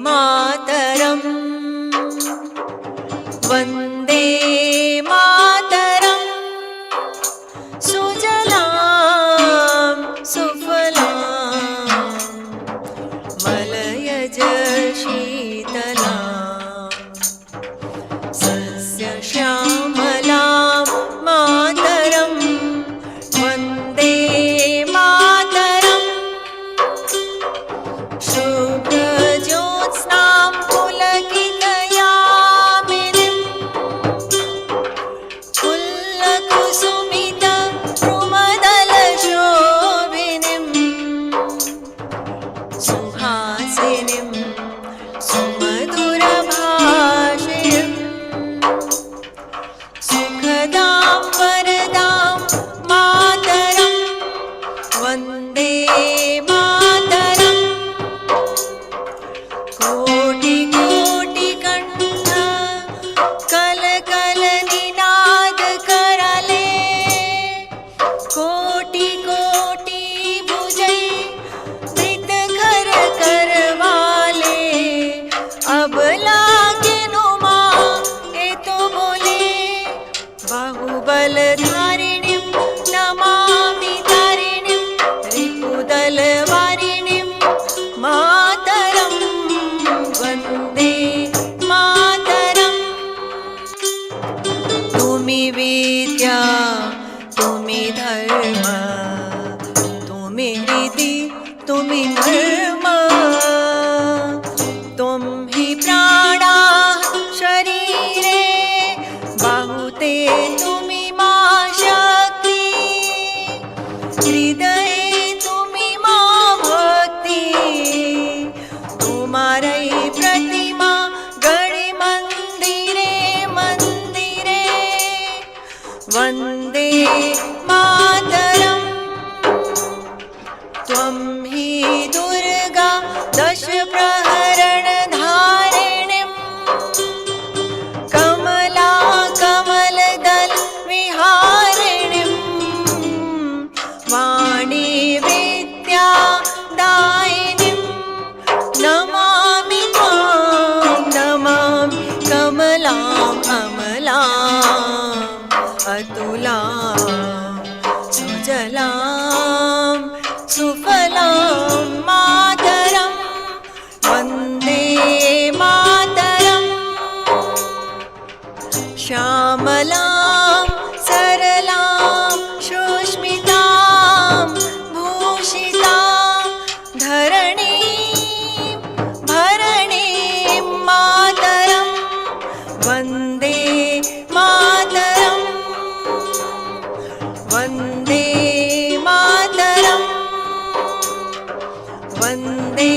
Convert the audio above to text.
मातरम् वन्दे मातरम् सुजलां सुफलां मलयज शीतलां सस्यश्यामलां मातरं वन्दे मातरम् शुभ्रज्योत्स्नां पुलकितयामिनीं पुल्लकुसुमितद्रुमदलशोभिनीं सुहासिनीं सुमधुरभाषिणीं सुखदां वरदां मातरं वन्दे मातरम् कोटि कोटि कंठ कल कल निनाद करले कोटि कोटि भुजै मृत कर करवाले अबला के नुमा ए तो बोले बाहुबलधारिणीं नमामि तारिणीं रिपुदलवारिणीं मातरं वन्दे मातरम् तुमि विद्या तुमि धर्म तुमि हृदि तुमि धर्म तुम हि प्राणाः शरीरे बाहुते तुमि मा शक्ति हृदये तुमि मा भक्ति तुम्हारी प्रतिमा गणि मंदिरे मंदिरे वन्दे मातरम् त्वं हि दुर्गा दश प्रहरणधारिणीं कमला कमलदल विहारिणीं वाणी विद्या दायिनीं नमामि त्वां नमामि कमलाम् अमलाम् अतुलां सुजलां सुफलां मातरं वन्दे मातरम् श्यामलां सरलां सुष्मितां भूषितां धरणीं भरणीं मातरं वन्दे मातरम् वन्दे मातरम् वन्दे